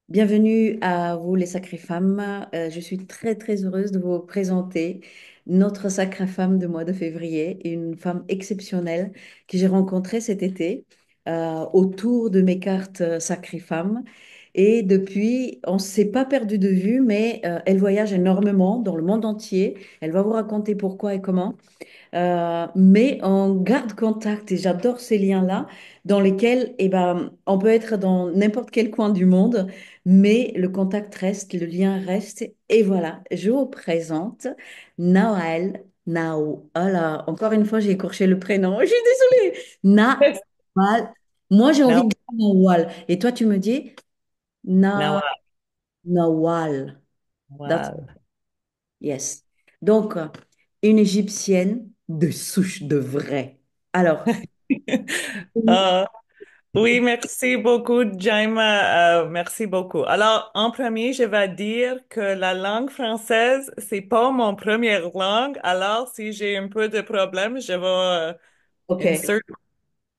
Bienvenue à vous les sacrées femmes. Je suis très très heureuse de vous présenter notre sacrée femme de mois de février, une femme exceptionnelle que j'ai rencontrée cet été autour de mes cartes sacrées femmes. Et depuis, on ne s'est pas perdu de vue, mais elle voyage énormément dans le monde entier. Elle va vous raconter pourquoi et comment. Mais on garde contact et j'adore ces liens-là dans lesquels on peut être dans n'importe quel coin du monde, mais le contact reste, le lien reste. Et voilà, je vous présente Nawal. Nao. Oh là, encore une fois, j'ai écorché le prénom. Je suis désolée. Nawal. Moi, j'ai envie No, de dire Nawal. Et toi, tu me dis no, Nawal. That's wow. yes. Donc, une Égyptienne de souche de vrai. Alors, Ah, oui, merci beaucoup, Jaima. Merci beaucoup. Alors, en premier, je vais dire que la langue française, c'est pas mon première langue. Alors, si j'ai un peu de problème, je vais ok. insert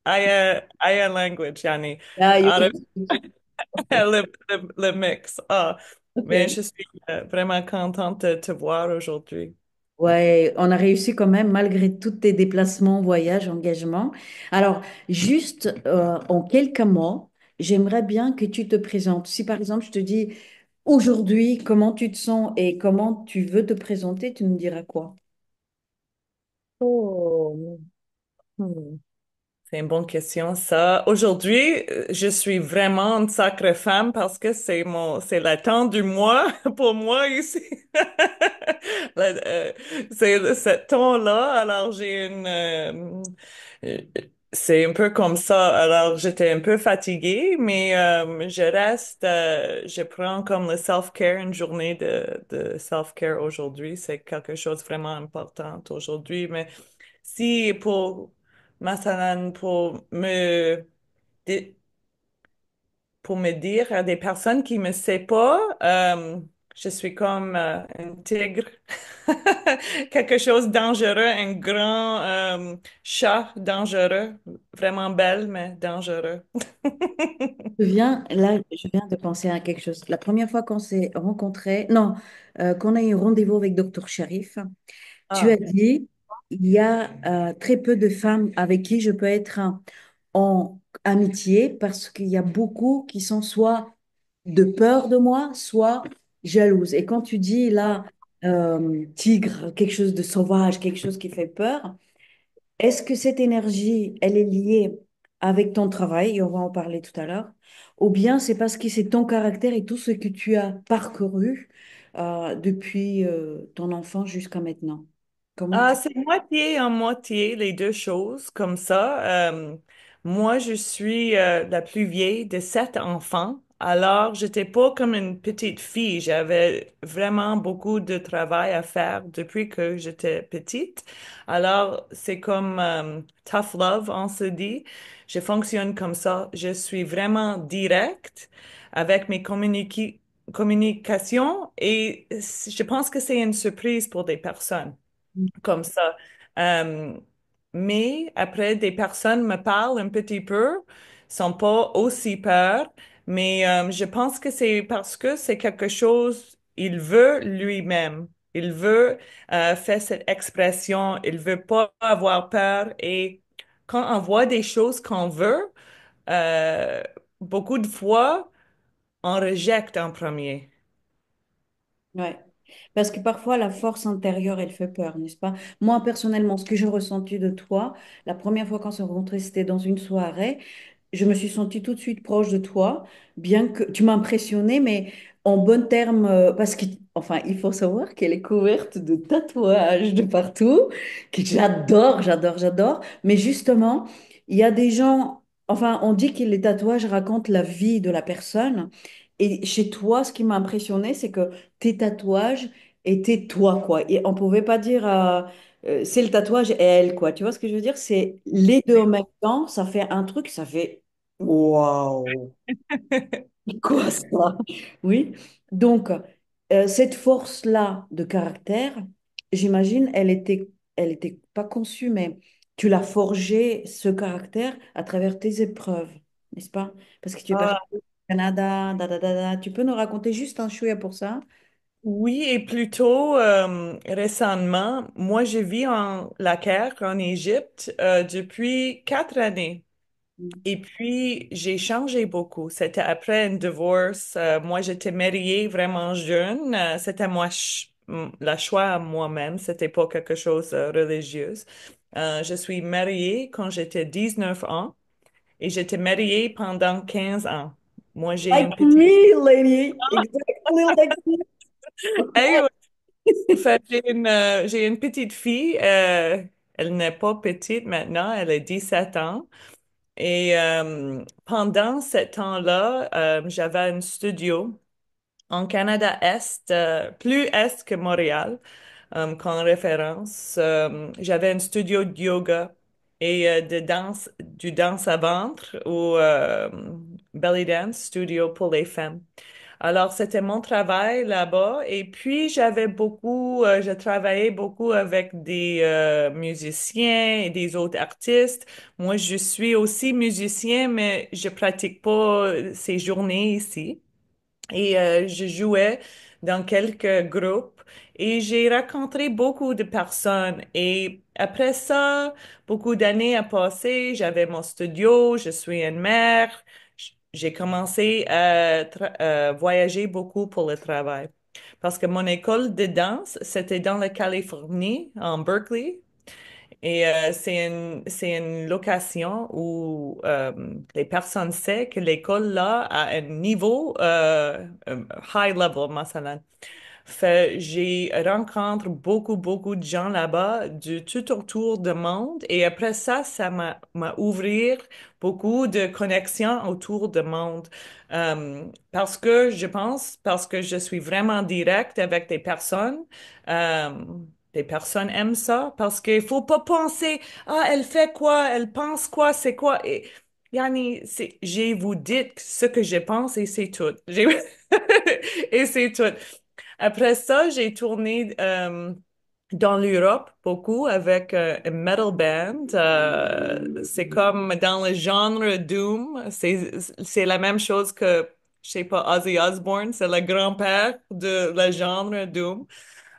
aya language, yani, Ah, you out can of switch. Ok. le mix. Ah, mais Ok. je suis vraiment contente de te voir aujourd'hui. Ouais, on a réussi quand même malgré tous tes déplacements, voyages, engagements. Alors, juste en quelques mots, j'aimerais bien que tu te présentes. Si par exemple, je te dis aujourd'hui, comment tu te sens et comment tu veux te présenter, tu me diras quoi? Oh. Hmm. C'est une bonne question, ça. Aujourd'hui, je suis vraiment une sacrée femme parce que c'est la temps du mois pour moi ici. C'est ce temps-là. Alors, euh, c'est un peu comme ça. Alors, j'étais un peu fatiguée, mais je prends comme le self-care, une journée de self-care aujourd'hui. C'est quelque chose de vraiment important aujourd'hui, mais si مثلا di- pour me dire à des personnes qui me savent pas, je suis comme un tigre, quelque chose de dangereux, un grand chat dangereux, vraiment belle mais dangereux. Je viens de penser à quelque chose. La première fois qu'on s'est rencontrés, non, qu'on a eu rendez-vous avec Docteur Sharif, tu as Ah, dit, il y a très peu de femmes avec qui je peux être en amitié parce qu'il y a beaucoup qui sont soit de peur de moi, soit jalouses. Et quand tu dis là, tigre, quelque chose de sauvage, quelque chose qui fait peur, est-ce que cette énergie, elle est liée avec ton travail, et on va en parler tout à l'heure, ou bien c'est parce que c'est ton caractère et tout ce que tu as parcouru depuis ton enfance jusqu'à maintenant? Comment Ah, tu... c'est moitié en moitié, les deux choses, comme ça. Moi, je suis la plus vieille de 7 enfants. Alors, j'étais pas comme une petite fille. J'avais vraiment beaucoup de travail à faire depuis que j'étais petite. Alors, c'est comme tough love, on se dit. Je fonctionne comme ça. Je suis vraiment directe avec mes communications et je pense que c'est une surprise pour des personnes comme ça. Euh, mais après, des personnes me parlent un petit peu, sont pas aussi peur, mais je pense que c'est parce que c'est quelque chose, il veut lui-même. Il veut faire cette expression, il veut pas avoir peur et quand on voit des choses qu'on veut, euh, beaucoup de fois, on rejette en premier. Ouais. Parce que parfois, la force intérieure, elle fait peur, n'est-ce pas? Moi, personnellement, ce que j'ai ressenti de toi, la première fois qu'on s'est rencontrés, c'était dans une soirée. Je me suis sentie tout de suite proche de toi, bien que tu m'as impressionnée, mais en bon terme, parce que, enfin, il faut savoir qu'elle est couverte de tatouages de partout, que j'adore, j'adore, j'adore. Mais justement, il y a des gens, enfin, on dit que les tatouages racontent la vie de la personne. Et chez toi, ce qui m'a impressionné, c'est que tes tatouages étaient toi, quoi. Et on pouvait pas dire, c'est le tatouage et elle, quoi. Tu vois ce que je veux dire? C'est les deux en même temps, ça fait un truc, ça fait waouh, quoi ça? Oui. Donc, Cette force-là de caractère, j'imagine, elle était pas conçue, mais tu l'as forgé, ce caractère, à travers tes épreuves, n'est-ce pas? Parce que tu es parti au Canada, Tu peux nous raconter juste un chouïa pour ça? Oui, et plutôt récemment, moi je vis en la Caire, en Égypte, depuis 4 années. Et puis, j'ai changé beaucoup. C'était après un divorce. Moi, j'étais mariée vraiment jeune. C'était moi, la choix à moi-même. C'était pas quelque chose de religieux. Je suis mariée quand j'étais 19 ans et j'étais mariée pendant 15 ans. Moi, j'ai Like une petite... me, lady. Exactly like me. Hey, ouais. Fait, j'ai une petite fille. Elle n'est pas petite maintenant. Elle a 17 ans. Et pendant ce temps-là, j'avais un studio en Canada-Est, plus Est que Montréal, comme référence. J'avais un studio de yoga et de danse, du danse à ventre ou belly dance studio pour les femmes. Alors, c'était mon travail là-bas. Et puis, je travaillais beaucoup avec des musiciens et des autres artistes. Moi, je suis aussi musicien, mais je pratique pas ces journées ici. Et je jouais dans quelques groupes et j'ai rencontré beaucoup de personnes. Et après ça, beaucoup d'années à passer, j'avais mon studio, je suis une mère. J'ai commencé à voyager beaucoup pour le travail. Parce que mon école de danse, c'était dans la Californie, en Berkeley. Et c'est une location où les personnes savent que l'école là a un niveau high level, masalan. Fait, j'ai rencontré beaucoup de gens là-bas du tout autour du monde et après ça, m'a ouvert beaucoup de connexions autour du monde. Parce que je pense, parce que je suis vraiment directe avec euh, des personnes aiment ça parce qu'il faut pas penser, ah, elle fait quoi, elle pense quoi, c'est quoi. Et, yani, j'ai vous dit ce que je pense et c'est tout. Et c'est tout. Après ça, j'ai tourné dans l'Europe beaucoup avec un metal band. C'est comme dans le genre Doom. C'est la même chose que, je sais pas, Ozzy Osbourne. C'est le grand-père de le genre Doom.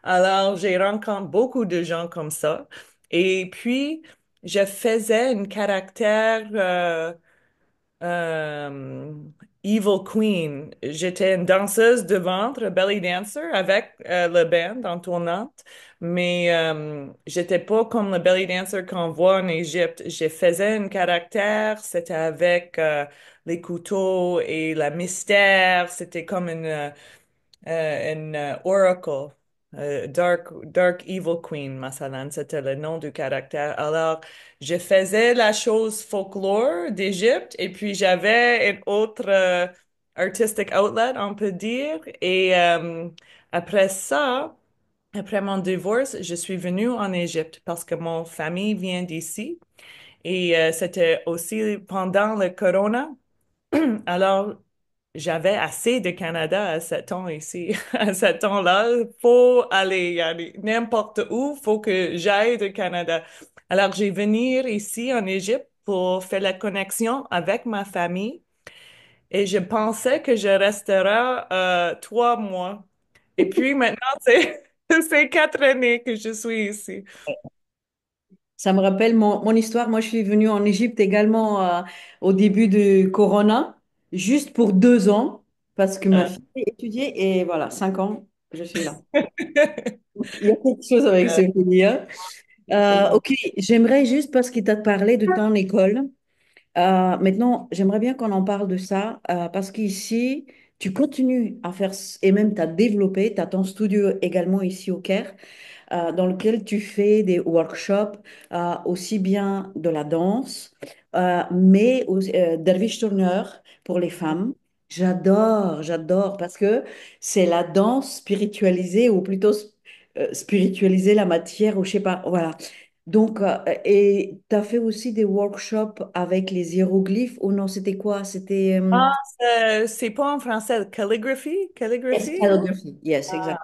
Alors, j'ai rencontré beaucoup de gens comme ça. Et puis, je faisais un caractère euh, Evil Queen. J'étais une danseuse de ventre, belly dancer, avec le band en tournante, mais j'étais pas comme le belly dancer qu'on voit en Égypte. Je faisais un caractère, c'était avec les couteaux et la mystère, c'était comme une oracle, Dark Evil Queen, masalan, c'était le nom du caractère. Alors, je faisais la chose folklore d'Égypte et puis j'avais une autre artistic outlet, on peut dire. Et après ça, après mon divorce, je suis venue en Égypte parce que mon famille vient d'ici. Et c'était aussi pendant le corona. Alors, j'avais assez de Canada à ce temps ici, à ce temps-là. Faut aller n'importe où, faut que j'aille de Canada. Alors, j'ai venir ici en Égypte pour faire la connexion avec ma famille et je pensais que je resterais 3 mois. Et puis maintenant, c'est 4 années que je suis ici. Ça me rappelle mon histoire. Moi, je suis venue en Égypte également au début du Corona, juste pour 2 ans, parce que ma Euh, fille étudiait et voilà, 5 ans, je suis là. Il y a quelque chose avec ce pays, hein. Ok, j'aimerais juste parce qu'il t'a parlé de ton école. Maintenant, j'aimerais bien qu'on en parle de ça parce qu'ici, tu continues à faire et même tu as développé, tu as ton studio également ici au Caire dans lequel tu fais des workshops, aussi bien de la danse, mais aussi, dervish tourneur pour les femmes. J'adore, parce que c'est la danse spiritualisée, ou plutôt spiritualiser la matière, ou je sais pas, voilà. Donc, et tu as fait aussi des workshops avec les hiéroglyphes ou non, c'était quoi? C'était Ah, c'est pas en français, calligraphy? yes, Calligraphy? calligraphy. Yes, Ah, exact.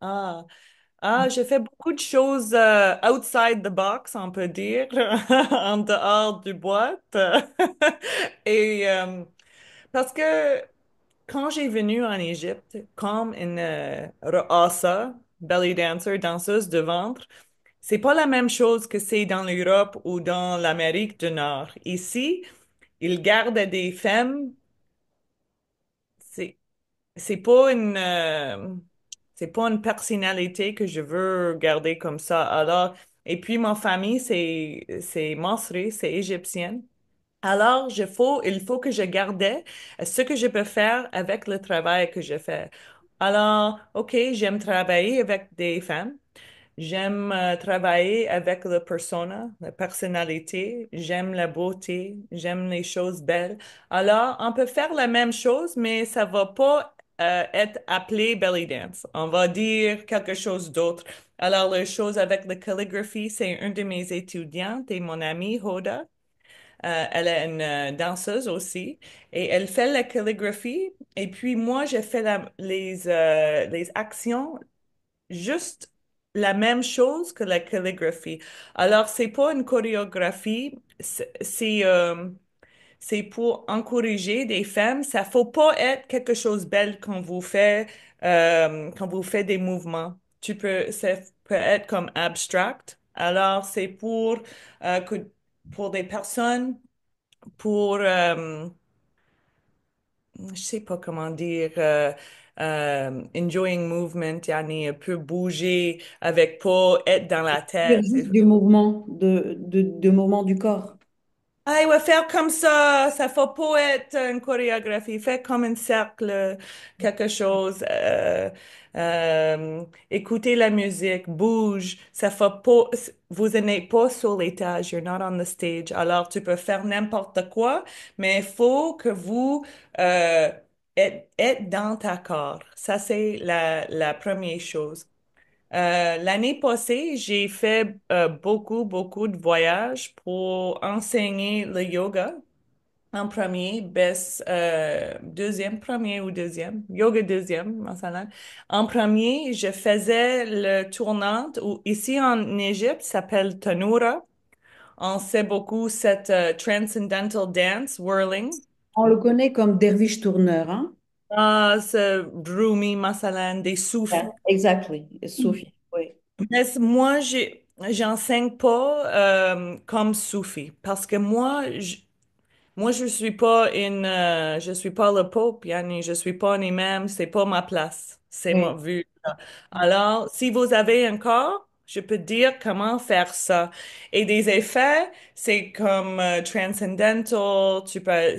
ah, j'ai fait beaucoup de choses outside the box, on peut dire, en dehors du boîte. Et parce que quand j'ai venu en Égypte comme une raqasa, belly dancer, danseuse de ventre, c'est pas la même chose que c'est dans l'Europe ou dans l'Amérique du Nord. Ici, ils gardent des femmes. C'est c'est pas c'est pas une personnalité que je veux garder comme ça. Alors, et puis ma famille, c'est Masri, c'est égyptienne. Alors, il faut que je gardais ce que je peux faire avec le travail que je fais. Alors, OK, j'aime travailler avec des femmes. J'aime travailler avec le persona, la personnalité. J'aime la beauté. J'aime les choses belles. Alors, on peut faire la même chose, mais ça va pas être appelé belly dance. On va dire quelque chose d'autre. Alors, la chose avec la calligraphie, c'est une de mes étudiantes et mon amie Hoda. Elle est une danseuse aussi et elle fait la calligraphie. Et puis moi, je fais les actions juste la même chose que la calligraphie. Alors, c'est pas une chorégraphie, c'est pour encourager des femmes. Ça faut pas être quelque chose de belle quand vous faites des mouvements. Ça peut être comme abstract. Alors, c'est pour des personnes, pour, je sais pas comment dire, enjoying movement, yani, peut bouger avec pas être dans la Dire tête. juste du mouvement, de mouvement du corps. Ah, il va faire comme ça faut pas être une chorégraphie, fait comme un cercle, quelque chose, écoutez la musique, bouge, ça fait pas, vous n'êtes pas sur l'étage, you're not on the stage, alors tu peux faire n'importe quoi, mais il faut que vous êtes dans ta corps, ça c'est la première chose. L'année passée, j'ai fait beaucoup de voyages pour enseigner le yoga en premier, deuxième, premier ou deuxième, yoga deuxième, masalan. En premier, je faisais le tournant, ou ici en Égypte, ça s'appelle Tanura. On sait beaucoup cette transcendental dance, whirling. On le connaît comme derviche tourneur, hein? Ah, ce Rumi, masalan, des Yeah, soufis. exactly. Sophie, oui. Mais moi, j'enseigne pas comme soufi parce que moi, je suis pas le pope, yani, je suis pas un imam, c'est pas ma place, c'est ma Oui. vue. Alors, si vous avez un corps, je peux dire comment faire ça. Et des effets, c'est comme transcendental,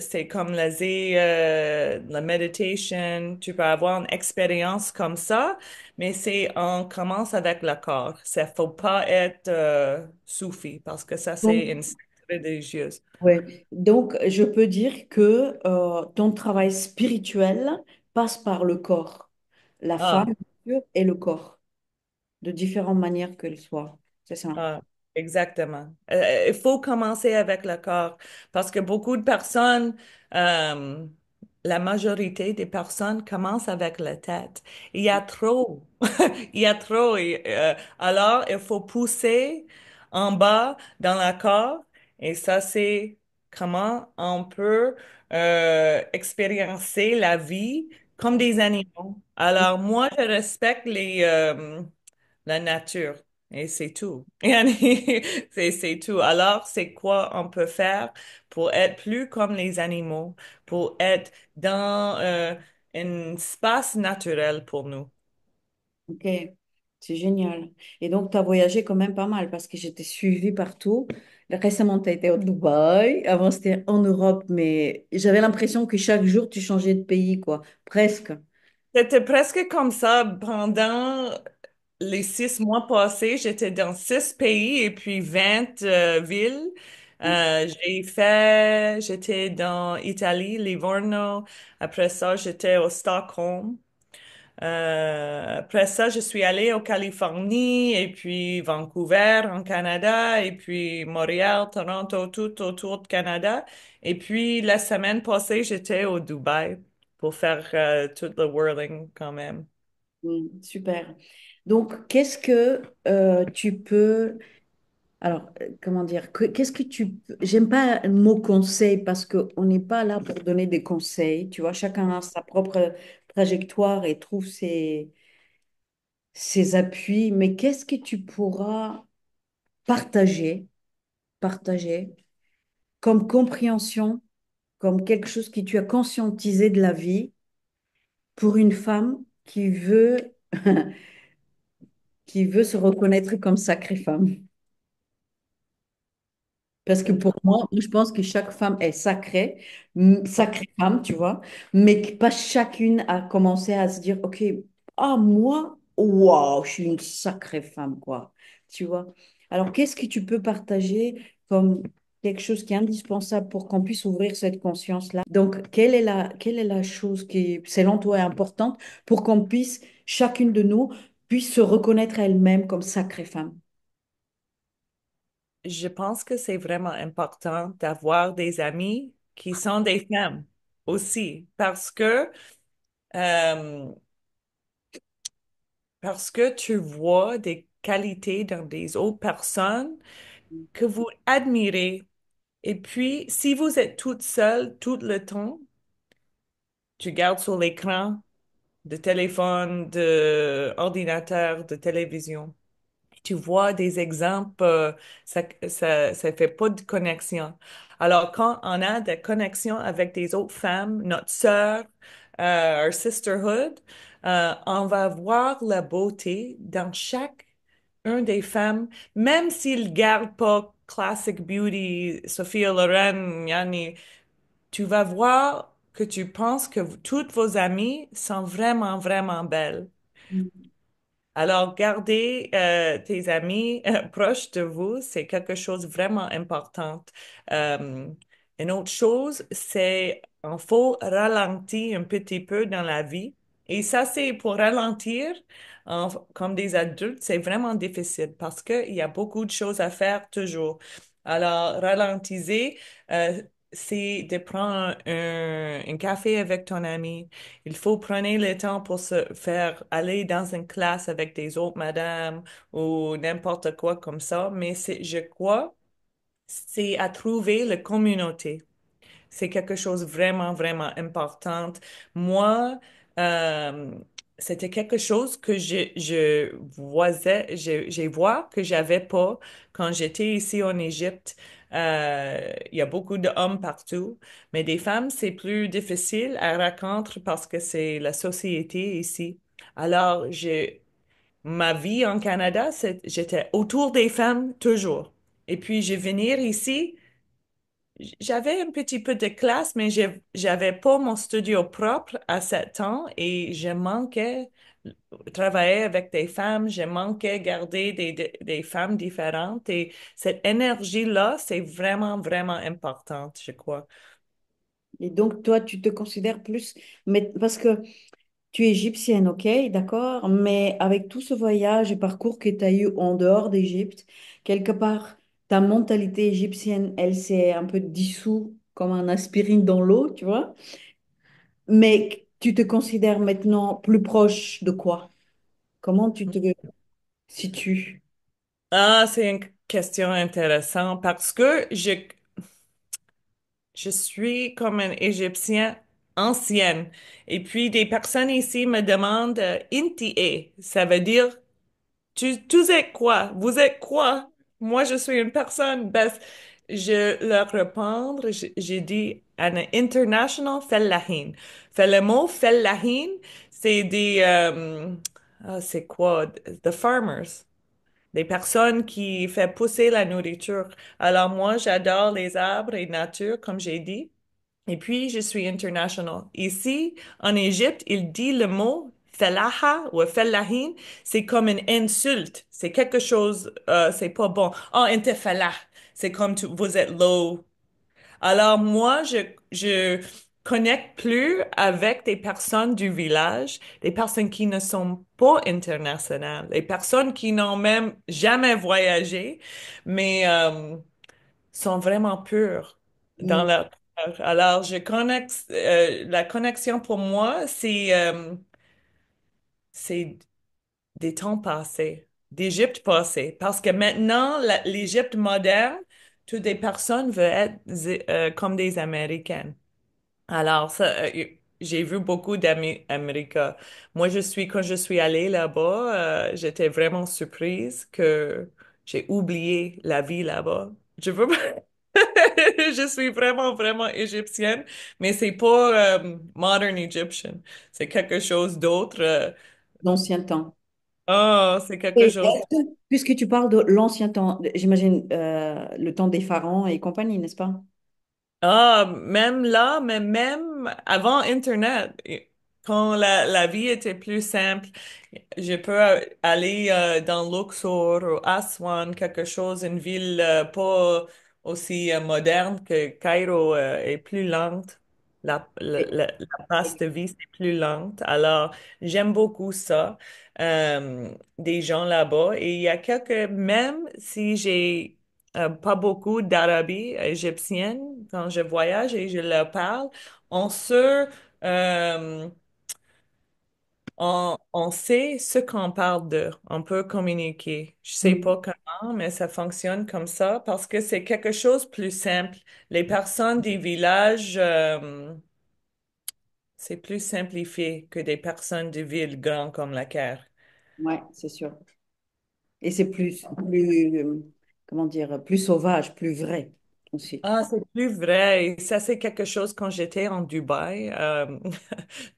c'est comme la meditation, tu peux avoir une expérience comme ça, mais on commence avec le corps. Ça faut pas être soufi parce que ça, c'est Donc, une secte religieuse. ouais. Donc, je peux dire que ton travail spirituel passe par le corps, la femme Ah. bien sûr, et le corps, de différentes manières qu'elles soient. C'est ça. Ah, exactement. Il faut commencer avec le corps parce que beaucoup de personnes, euh, la majorité des personnes commencent avec la tête. Il y a trop. Il y a trop. Alors, il faut pousser en bas dans le corps et ça, c'est comment on peut expériencer la vie comme des animaux. Alors, moi, je respecte la nature. Et c'est tout. C'est tout. Alors, c'est quoi on peut faire pour être plus comme les animaux, pour être dans un espace naturel pour nous? Ok, c'est génial. Et donc, tu as voyagé quand même pas mal parce que j'étais suivie partout. Récemment, tu as été au Dubaï. Avant, c'était en Europe, mais j'avais l'impression que chaque jour, tu changeais de pays, quoi. Presque. C'était presque comme ça pendant les 6 mois passés. J'étais dans 6 pays et puis 20 villes. J'étais dans Italie, Livorno. Après ça, j'étais au Stockholm. Après ça, je suis allée en Californie et puis Vancouver en Canada et puis Montréal, Toronto, tout autour de Canada. Et puis la semaine passée, j'étais au Dubaï pour faire tout le whirling quand même. Super. Donc, qu'est-ce que tu peux... Alors, comment dire, qu'est-ce que j'aime pas le mot conseil parce qu'on n'est pas là pour donner des conseils, tu vois, chacun a sa propre trajectoire et trouve ses appuis, mais qu'est-ce que tu pourras partager comme compréhension, comme quelque chose que tu as conscientisé de la vie pour une femme qui veut, qui veut se reconnaître comme sacrée femme? Parce que pour moi, je pense que chaque femme est sacrée, sacrée femme, tu vois, mais que pas chacune a commencé à se dire, OK, ah, moi, waouh, je suis une sacrée femme, quoi, tu vois. Alors, qu'est-ce que tu peux partager comme quelque chose qui est indispensable pour qu'on puisse ouvrir cette conscience-là? Donc, quelle est la chose qui, selon toi, est importante pour qu'on puisse, chacune de nous, puisse se reconnaître elle-même comme sacrée femme? Je pense que c'est vraiment important d'avoir des amis qui sont des femmes aussi euh, parce que tu vois des qualités dans des autres personnes que vous admirez. Et puis, si vous êtes toute seule tout le temps, tu gardes sur l'écran de téléphone, de ordinateur, de télévision. Tu vois des exemples, ça fait pas de connexion. Alors, quand on a des connexions avec des autres femmes, notre sœur, our sisterhood, on va voir la beauté dans chaque une des femmes, même s'ils gardent pas Classic Beauty, Sophia Loren, yani, tu vas voir que tu penses que toutes vos amies sont vraiment, vraiment belles. Alors, garder tes amis proches de vous, c'est quelque chose de vraiment important. Euh, une autre chose, c'est il faut ralentir un petit peu dans la vie. Et ça, c'est pour ralentir, comme des adultes, c'est vraiment difficile parce qu'il y a beaucoup de choses à faire toujours. Alors, ralentir, c'est de prendre un café avec ton ami. Il faut prendre le temps pour se faire aller dans une classe avec des autres madames ou n'importe quoi comme ça, mais je crois, c'est à trouver la communauté. C'est quelque chose vraiment, vraiment important. Moi, euh, c'était quelque chose que je voisais, j'ai vois que j'avais pas quand j'étais ici en Égypte. Il y a beaucoup d'hommes partout, mais des femmes, c'est plus difficile à raconter parce que c'est la société ici. Alors, ma vie en Canada, j'étais autour des femmes toujours. Et puis, je venir ici. J'avais un petit peu de classe, mais j'avais pas mon studio propre à ce temps et je manquais travailler avec des femmes, je manquais garder des femmes différentes et cette énergie-là, c'est vraiment, vraiment importante, je crois. Et donc, toi, tu te considères plus, mais parce que tu es égyptienne, ok, d'accord, mais avec tout ce voyage et parcours que tu as eu en dehors d'Égypte, quelque part, ta mentalité égyptienne, elle s'est un peu dissous comme un aspirine dans l'eau, tu vois, mais tu te considères maintenant plus proche de quoi? Comment tu te situes? Ah, c'est une question intéressante parce que je suis comme une Égyptienne ancienne. Et puis, des personnes ici me demandent Inti est. Ça veut dire, tu êtes quoi? Vous êtes quoi? Moi, je suis une personne. Ben, je leur réponds, j'ai dit, Anna International Fellahin. Fait le mot Fellahin, c'est c'est quoi? The farmers. Des personnes qui font pousser la nourriture. Alors moi, j'adore les arbres et nature, comme j'ai dit. Et puis, je suis international. Ici, en Égypte, il dit le mot fellaha ou fellahin, c'est comme une insulte. C'est quelque chose, c'est pas bon. Oh, inte fellah. C'est comme vous êtes low. Alors moi, connecte plus avec des personnes du village, des personnes qui ne sont pas internationales, des personnes qui n'ont même jamais voyagé, mais sont vraiment pures dans Mm. leur cœur. Alors, la connexion pour moi, c'est des temps passés, d'Égypte passée. Parce que maintenant, l'Égypte moderne, toutes les personnes veulent être comme des Américaines. Alors, ça, j'ai vu beaucoup d'Amérique. Moi, quand je suis allée là-bas, j'étais vraiment surprise que j'ai oublié la vie là-bas. Je veux pas- Je suis vraiment, vraiment égyptienne, mais c'est pas modern Egyptian. C'est quelque chose d'autre. L'ancien temps. C'est quelque Et chose. puisque tu parles de l'ancien temps, j'imagine le temps des pharaons et compagnie, n'est-ce pas? Même là, mais même avant Internet, quand la vie était plus simple, je peux aller dans Luxor ou Aswan, quelque chose, une ville pas aussi moderne que Cairo est plus lente. Oui. La pace de vie, c'est plus lente. Alors, j'aime beaucoup ça, des gens là-bas. Et il y a quelques, même si j'ai pas beaucoup d'Arabie égyptienne quand je voyage et je leur parle, on se, euh, on sait ce qu'on parle de. On peut communiquer. Je sais Mm. pas comment, mais ça fonctionne comme ça parce que c'est quelque chose de plus simple. Les personnes des villages, c'est plus simplifié que des personnes de villes grandes comme la Caire. Ouais, c'est sûr. Et c'est comment dire, plus sauvage, plus vrai aussi. Ah, c'est plus vrai. Et ça, c'est quelque chose quand j'étais en Dubaï.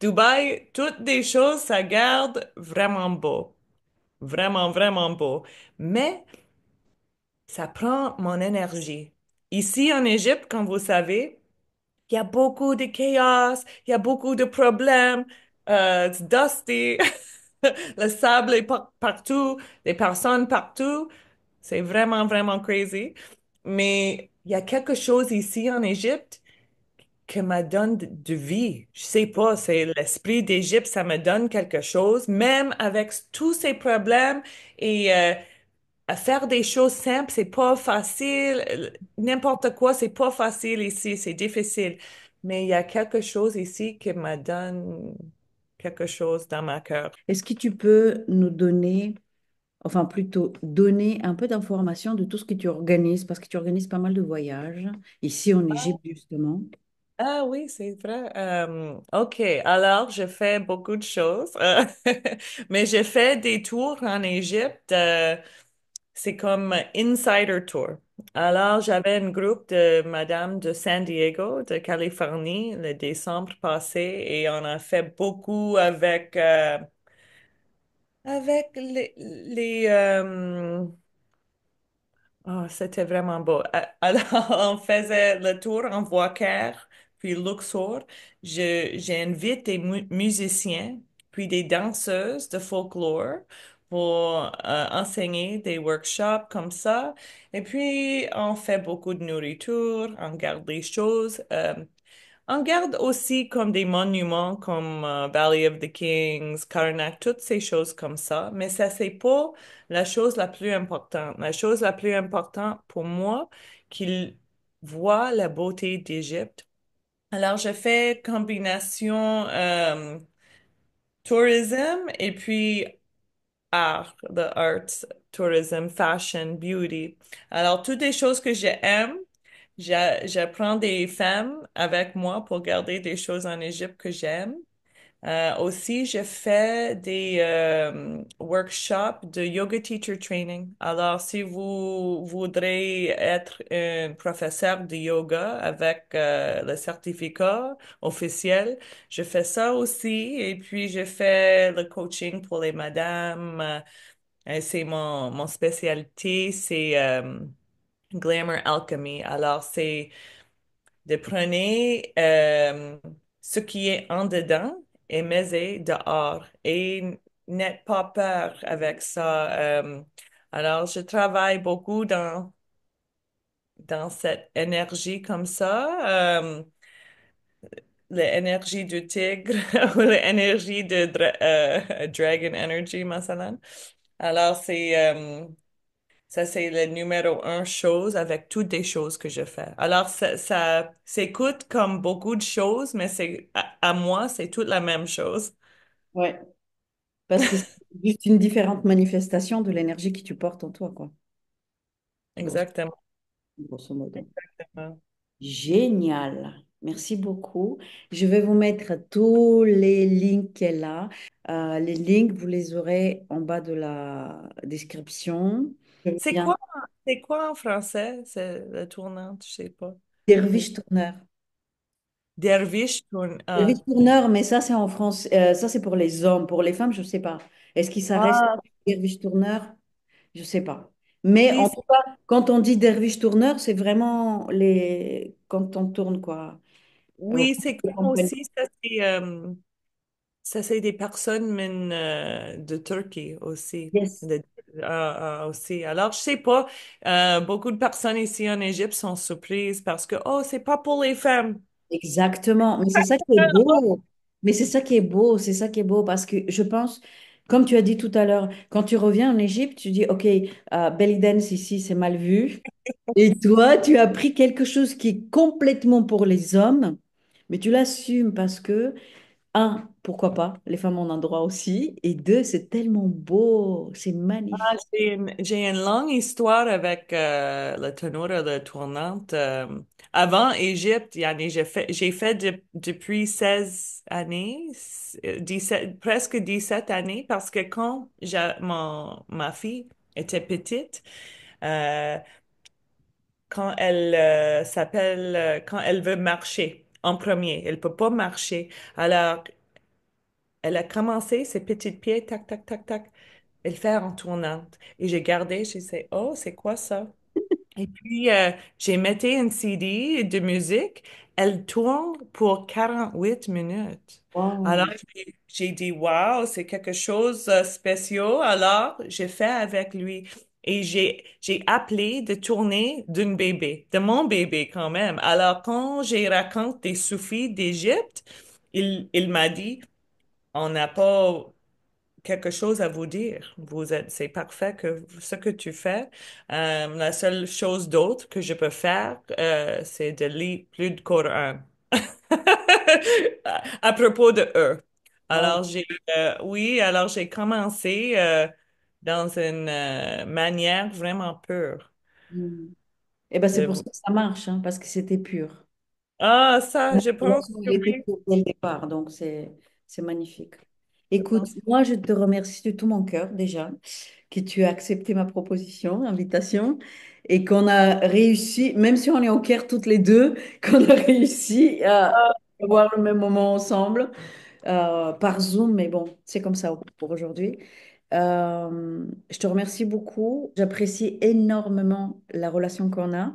Dubaï, toutes des choses, ça garde vraiment beau. Vraiment, vraiment beau. Mais ça prend mon énergie. Ici en Égypte, comme vous savez, il y a beaucoup de chaos, il y a beaucoup de problèmes, it's dusty, le sable est partout, des personnes partout. C'est vraiment, vraiment crazy. Mais il y a quelque chose ici en Égypte qui me donne de vie. Je sais pas, c'est l'esprit d'Égypte, ça me donne quelque chose, même avec tous ces problèmes et à faire des choses simples, c'est pas facile. N'importe quoi, c'est pas facile ici, c'est difficile. Mais il y a quelque chose ici qui me donne quelque chose dans ma cœur. Est-ce que tu peux nous donner, enfin plutôt donner un peu d'informations de tout ce que tu organises, parce que tu organises pas mal de voyages, ici en Égypte justement. Ah oui, c'est vrai. OK, alors je fais beaucoup de choses, mais je fais des tours en Égypte. C'est comme Insider Tour. Alors, j'avais un groupe de madame de San Diego, de Californie, le décembre passé, et on a fait beaucoup avec c'était vraiment beau. Alors, on faisait le tour en voiture, puis Luxor. J'invite des musiciens, puis des danseuses de folklore pour enseigner des workshops comme ça. Et puis, on fait beaucoup de nourriture, on garde des choses. On garde aussi comme des monuments comme Valley of the Kings, Karnak, toutes ces choses comme ça, mais ça, c'est pas la chose la plus importante. La chose la plus importante pour moi, qu'il voit la beauté d'Égypte. Alors, je fais combination tourism et puis art, the arts, tourism, fashion, beauty. Alors, toutes les choses que j'aime, j'apprends des femmes avec moi pour garder des choses en Égypte que j'aime. Aussi, je fais des workshops de yoga teacher training. Alors, si vous voudrez être un professeur de yoga avec le certificat officiel, je fais ça aussi. Et puis, je fais le coaching pour les madames. C'est mon spécialité, c'est Glamour Alchemy. Alors, c'est de prendre ce qui est en dedans et mettre dehors et n'être pas peur avec ça. Alors, je travaille beaucoup dans cette énergie comme ça. l'énergie du tigre ou l'énergie de Dragon Energy, مثلا. Alors, ça, c'est le numéro un chose avec toutes les choses que je fais. Alors, ça s'écoute comme beaucoup de choses, mais à moi, c'est toute la même chose. Ouais. Parce que c'est juste une différente manifestation de l'énergie que tu portes en toi, quoi. Grosso, Exactement. grosso modo. Exactement. Génial. Merci beaucoup. Je vais vous mettre tous les links qu'elle a. Les links, vous les aurez en bas de la description. J'aime C'est bien. quoi, c'est quoi en français? C'est la tournante, je sais pas. Dervish Tourneur. Derviche tourne. Dervish Ah. Tourneur, mais ça, c'est en France. Ça, c'est pour les hommes. Pour les femmes, je ne sais pas. Est-ce qu'il ça reste Ah, Dervish Tourneur? Je ne sais pas. Mais oui, en tout cas, quand on dit Dervish Tourneur, c'est vraiment les... quand on tourne, quoi. oui, c'est Vous comme comprenez. aussi, ça, c'est des personnes de Turquie aussi. Yes. Aussi. Alors, je sais pas, beaucoup de personnes ici en Égypte sont surprises parce que, oh, c'est pas pour les femmes. Exactement, mais c'est ça qui est beau. Mais c'est ça qui est beau, c'est ça qui est beau parce que je pense, comme tu as dit tout à l'heure, quand tu reviens en Égypte, tu dis, OK, belly dance ici, c'est mal vu. Et toi, tu as pris quelque chose qui est complètement pour les hommes, mais tu l'assumes parce que, un, pourquoi pas, les femmes en ont droit aussi, et deux, c'est tellement beau, c'est Ah, magnifique. j'ai une longue histoire avec le tenor et la tournante. Avant Égypte, yani, j'ai fait depuis 16 années, 17, presque 17 années, parce que quand ma fille était petite, euh, quand elle veut marcher en premier, elle peut pas marcher. Alors, elle a commencé ses petits pieds, tac, tac, tac, tac, elle fait en tournante. Et j'ai gardé, j'ai dit, oh, c'est quoi ça? Et puis, j'ai mis une CD de musique. Elle tourne pour 48 minutes. Alors, Wow. j'ai dit, wow, c'est quelque chose de spécial. Alors, j'ai fait avec lui. Et j'ai appelé de tourner d'un bébé, de mon bébé quand même. Alors, quand j'ai raconté des soufis d'Égypte, il m'a dit, on n'a pas quelque chose à vous dire. C'est parfait que ce que tu fais. La seule chose d'autre que je peux faire, c'est de lire plus de Coran. À propos de eux. Wow. Alors j'ai commencé dans une manière vraiment pure. Mm. Eh ben, c'est pour ça De- que ça marche, hein, parce que c'était pur. Ah, ça, je La pense relation, que elle était oui. pure dès le départ, donc c'est magnifique. Je Écoute, pense. moi, je te remercie de tout mon cœur déjà que tu as accepté ma proposition, invitation, et qu'on a réussi, même si on est au Caire toutes les deux, qu'on a réussi à avoir le même moment ensemble par Zoom, mais bon, c'est comme ça pour aujourd'hui. Je te remercie beaucoup. J'apprécie énormément la relation qu'on a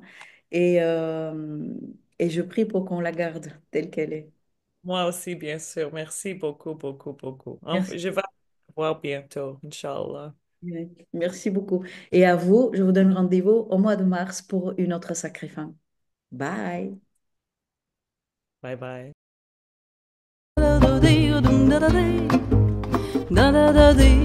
et, euh, et je prie pour qu'on la garde telle qu'elle est. Moi aussi, bien sûr. Merci beaucoup, beaucoup, beaucoup. Merci. Je vais te voir bientôt, Inch'Allah. Merci beaucoup. Et à vous, je vous donne rendez-vous au mois de mars pour une autre Sacrée Femme. Bye. Bye bye. Da da da dee.